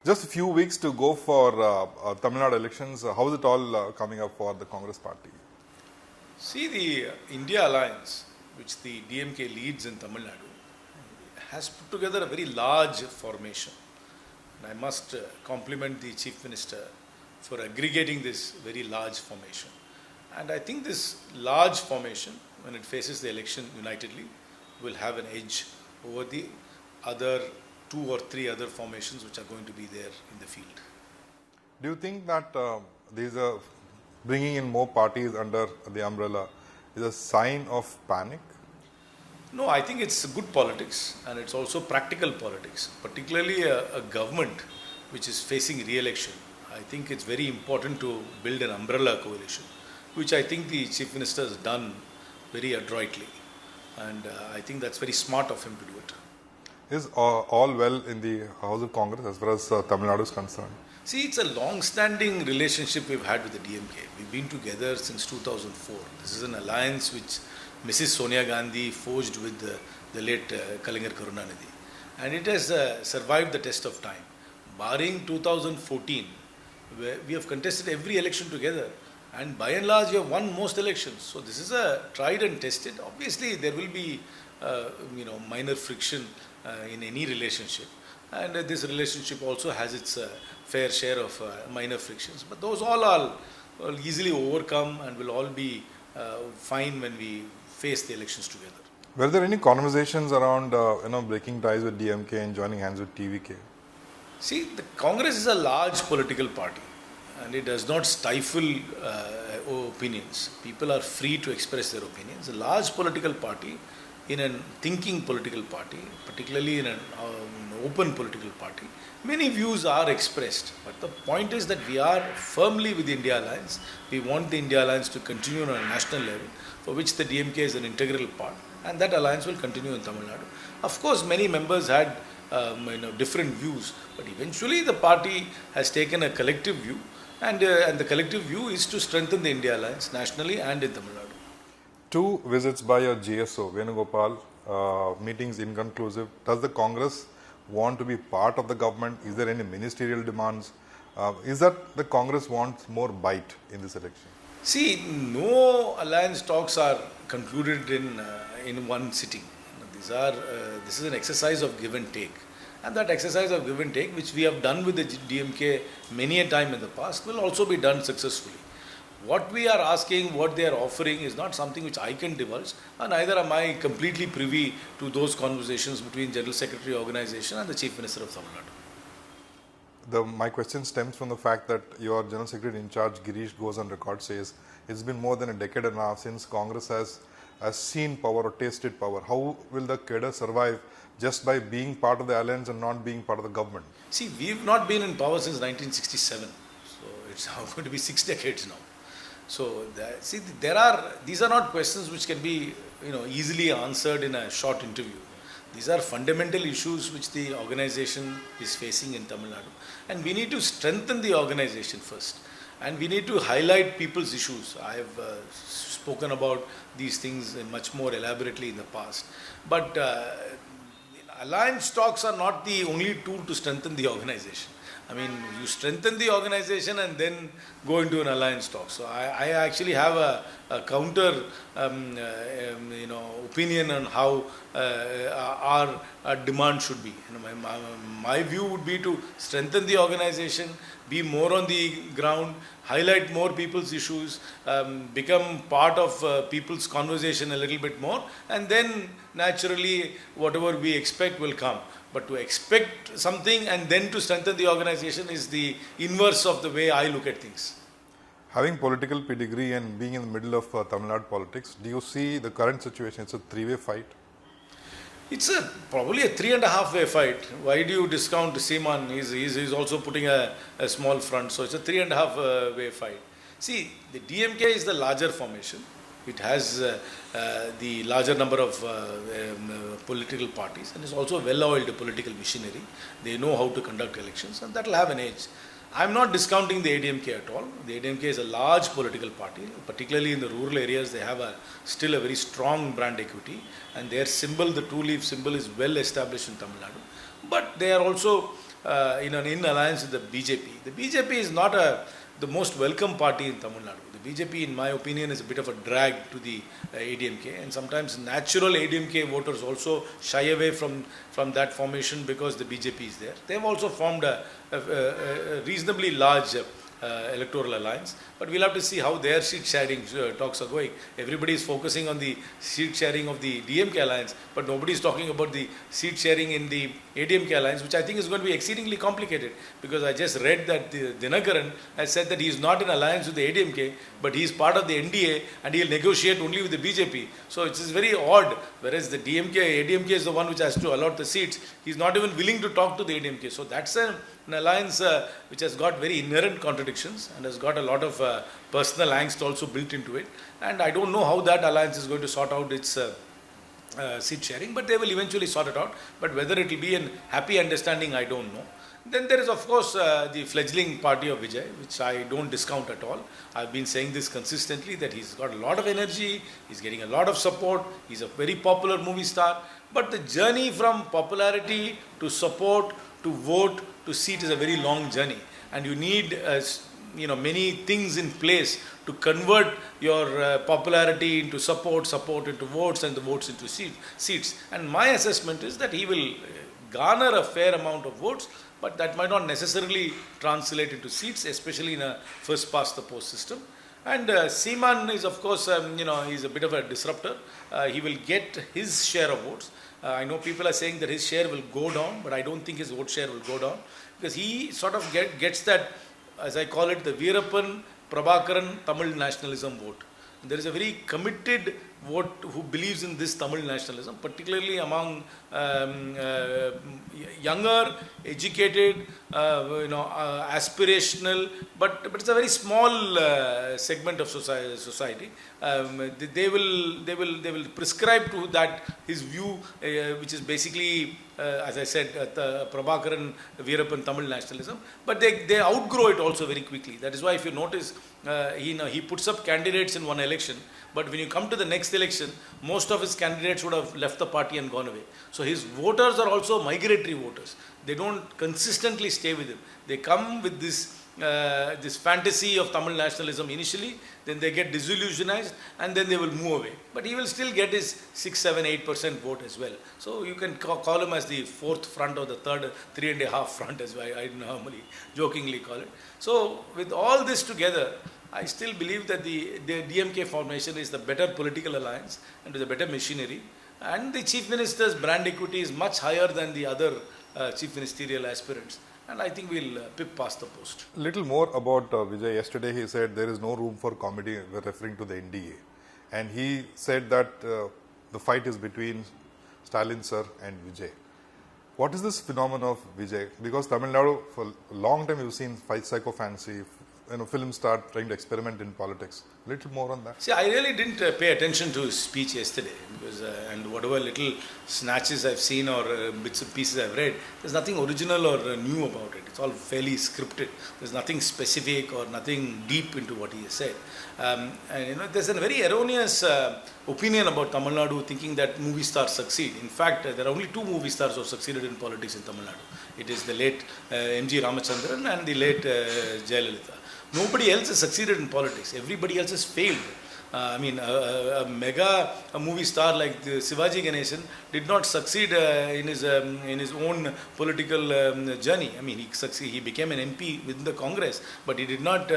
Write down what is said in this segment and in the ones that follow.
Just a few weeks to go for Tamil Nadu elections. How is it all coming up for the Congress party? See, the India alliance, which the DMK leads in Tamil Nadu, has put together a very large formation. And I must compliment the Chief Minister for aggregating this very large formation. And I think this large formation, when it faces the election unitedly, will have an edge over the other 2 or 3 other formations which are going to be there in the field. Do you think that these are bringing in more parties under the umbrella is a sign of panic? No, I think it's good politics and it's also practical politics, particularly a government which is facing re-election. I think it's very important to build an umbrella coalition, which I think the Chief Minister has done very adroitly. And I think that's very smart of him to do it. Is all well in the House of Congress as far as Tamil Nadu is concerned? See, it's a long-standing relationship we've had with the DMK. We've been together since 2004. This is an alliance which Mrs. Sonia Gandhi forged with the late Kalingar Karunanidhi. And it has survived the test of time. Barring 2014, where we have contested every election together. And by and large, we have won most elections. So this is a tried and tested. Obviously, there will be minor friction in any relationship, and this relationship also has its fair share of minor frictions, but those all are easily overcome and will all be fine when we face the elections together. Were there any conversations around breaking ties with DMK and joining hands with TVK? See, the Congress is a large political party and it does not stifle opinions. People are free to express their opinions. A large political party, in a thinking political party, particularly in an open political party, many views are expressed. But the point is that we are firmly with the India Alliance. We want the India Alliance to continue on a national level, for which the DMK is an integral part, and that alliance will continue in Tamil Nadu. Of course, many members had different views, but eventually the party has taken a collective view, and the collective view is to strengthen the India Alliance nationally and in Tamil Nadu. 2 visits by your GSO, Venugopal, meetings inconclusive. Does the Congress want to be part of the government? Is there any ministerial demands? Is that the Congress wants more bite in this election? See, no alliance talks are concluded in one sitting. This is an exercise of give and take. And that exercise of give and take, which we have done with the DMK many a time in the past, will also be done successfully. What we are asking, what they are offering is not something which I can divulge, and neither am I completely privy to those conversations between General Secretary Organization and the Chief Minister of Tamil Nadu. My question stems from the fact that your General Secretary in charge, Girish, goes on record, says it's been more than a decade and a half since Congress has seen power or tasted power. How will the cadre survive just by being part of the alliance and not being part of the government? See, we've not been in power since 1967, so it's now going to be 6 decades now. So, these are not questions which can be easily answered in a short interview. These are fundamental issues which the organization is facing in Tamil Nadu. And we need to strengthen the organization first. And we need to highlight people's issues. I have spoken about these things much more elaborately in the past. But alliance talks are not the only tool to strengthen the organization. I mean, you strengthen the organization and then go into an alliance talk. So I actually have a counter opinion on how our demand should be. My view would be to strengthen the organization, be more on the ground, highlight more people's issues, become part of people's conversation a little bit more, and then naturally whatever we expect will come. But to expect something and then to strengthen the organization is the inverse of the way I look at things. Having political pedigree and being in the middle of Tamil Nadu politics, do you see the current situation? It's a 3-way fight? It's probably a 3.5-way fight. Why do you discount Seeman? He's also putting a small front. So it's a 3.5-way fight. See, the DMK is the larger formation. It has the larger number of political parties and is also a well-oiled political machinery. They know how to conduct elections and that will have an edge. I am not discounting the AIADMK at all. The AIADMK is a large political party, particularly in the rural areas. They have still a very strong brand equity, and their symbol, the two-leaf symbol, is well established in Tamil Nadu. But they are also in alliance with the BJP. The BJP is not the most welcome party in Tamil Nadu. The BJP, in my opinion, is a bit of a drag to the AIADMK, and sometimes natural AIADMK voters also shy away from that formation because the BJP is there. They have also formed a reasonably large electoral alliance, but we'll have to see how their seat sharing talks are going. Everybody is focusing on the seat sharing of the DMK alliance, but nobody is talking about the seat sharing in the AIADMK alliance, which I think is going to be exceedingly complicated, because I just read that Dinakaran has said that he is not in alliance with the AIADMK, but he is part of the NDA and he will negotiate only with the BJP. So it is very odd, whereas the AIADMK is the one which has to allot the seats. He is not even willing to talk to the AIADMK. So that's an alliance which has got very inherent contradictions and has got a lot of personal angst also built into it. And I don't know how that alliance is going to sort out its seat sharing, but they will eventually sort it out. But whether it will be a happy understanding, I don't know. Then there is, of course, the fledgling party of Vijay, which I don't discount at all. I've been saying this consistently, that he's got a lot of energy, he's getting a lot of support, he's a very popular movie star. But the journey from popularity to support to vote to seat is a very long journey, and you need many things in place to convert your popularity into support into votes, and the votes into seats. And my assessment is that he will garner a fair amount of votes, but that might not necessarily translate into seats, especially in a first past the post system. And Seeman is, of course, he's a bit of a disruptor. He will get his share of votes. I know people are saying that his share will go down, but I don't think his vote share will go down, because he sort of gets that, as I call it, the Veerappan Prabhakaran Tamil nationalism vote. There is a very committed vote who believes in this Tamil nationalism, particularly among younger, educated, aspirational, but it's a very small segment of society. They will prescribe to that his view, which is basically, as I said, Prabhakaran Veerappan Tamil nationalism, but they outgrow it also very quickly. That is why, if you notice, he puts up candidates in one election, but when you come to the next election, most of his candidates would have left the party and gone away. So his voters are also migratory voters. They don't consistently stay with him. They come with this fantasy of Tamil nationalism initially, then they get disillusionized, and then they will move away. But he will still get his 6, 7, 8% vote as well. So you can call him as the fourth front or the third, 3.5 front, as I normally jokingly call it. So with all this together, I still believe that the DMK formation is the better political alliance and is a better machinery. And the Chief Minister's brand equity is much higher than the other Chief Ministerial aspirants. And I think we'll pip past the post. Little more about Vijay. Yesterday he said there is no room for comedy, referring to the NDA. And he said that the fight is between Stalin sir and Vijay. What is this phenomenon of Vijay? Because Tamil Nadu, for a long time you've seen psycho fantasy, film star trying to experiment in politics. A little more on that. See, I really didn't pay attention to his speech yesterday, because and whatever little snatches I've seen or bits and pieces I've read, there's nothing original or new about it. It's all fairly scripted. There's nothing specific or nothing deep into what he has said. And there's a very erroneous opinion about Tamil Nadu, thinking that movie stars succeed. In fact, there are only 2 movie stars who have succeeded in politics in Tamil Nadu. It is the late M.G. Ramachandran and the late Jayalalitha. Nobody else has succeeded in politics. Everybody else has failed. A movie star like Shivaji Ganesan did not succeed in his own political journey. He became an MP within the Congress, but he did not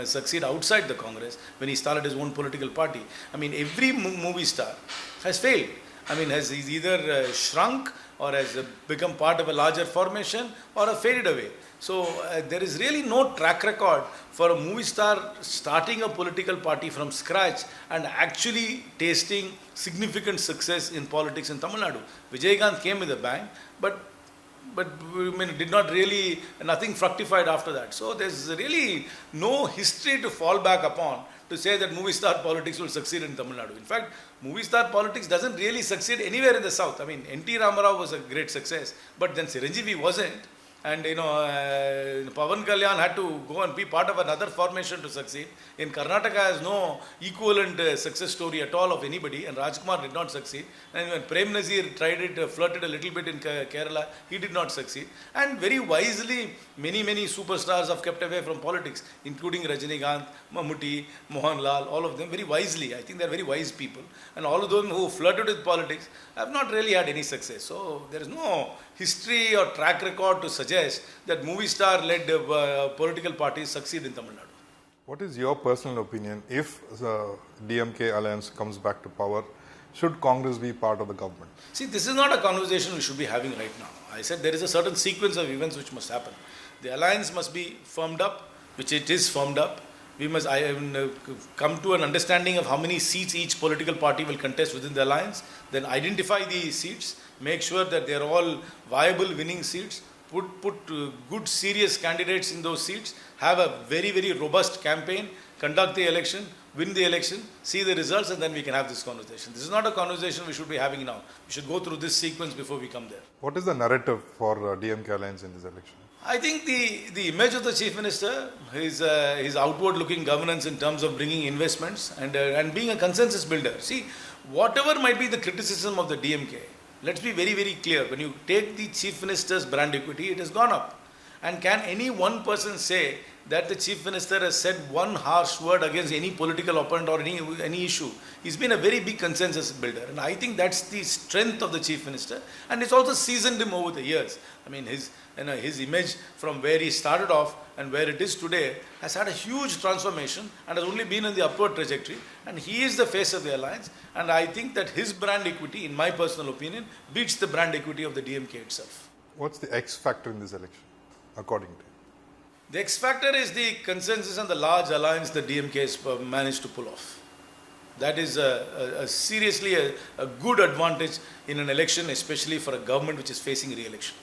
succeed outside the Congress when he started his own political party. Every movie star has failed. He's either shrunk or has become part of a larger formation or have faded away. So there is really no track record for a movie star starting a political party from scratch and actually tasting significant success in politics in Tamil Nadu. Vijaykanth came with a bang, but did not really, nothing fructified after that. So there's really no history to fall back upon to say that movie star politics will succeed in Tamil Nadu. In fact, movie star politics doesn't really succeed anywhere in the south. N.T. Ramarao was a great success, but then Chiranjeevi wasn't. And Pawan Pavan Kalyan had to go and be part of another formation to succeed. In Karnataka has no equivalent success story at all of anybody, and Rajkumar did not succeed. And when Prem Nazir tried it, flirted a little bit in Kerala, he did not succeed. And very wisely, many superstars have kept away from politics, including Rajinikanth, Mammootty, Mohanlal, all of them very wisely. I think they are very wise people. And all of them who flirted with politics have not really had any success. So there is no history or track record to suggest that movie star-led political parties succeed in Tamil Nadu. What is your personal opinion? If the DMK alliance comes back to power, should Congress be part of the government? See, this is not a conversation we should be having right now. I said there is a certain sequence of events which must happen. The alliance must be firmed up, which it is firmed up. We must come to an understanding of how many seats each political party will contest within the alliance, then identify the seats, make sure that they are all viable winning seats, put good serious candidates in those seats, have a very robust campaign, conduct the election, win the election, see the results, and then we can have this conversation. This is not a conversation we should be having now. We should go through this sequence before we come there. What is the narrative for DMK alliance in this election? I think the image of the Chief Minister, his outward-looking governance in terms of bringing investments and being a consensus builder. See, whatever might be the criticism of the DMK, let's be very clear. When you take the Chief Minister's brand equity, it has gone up. And can any one person say that the Chief Minister has said one harsh word against any political opponent or any issue? He's been a very big consensus builder. And I think that's the strength of the Chief Minister. And it's also seasoned him over the years. I mean, his image from where he started off and where it is today has had a huge transformation and has only been in the upward trajectory. And he is the face of the alliance. And I think that his brand equity, in my personal opinion, beats the brand equity of the DMK itself. What's the X factor in this election, according to you? The X factor is the consensus and the large alliance the DMK has managed to pull off. That is seriously a good advantage in an election, especially for a government which is facing re-election.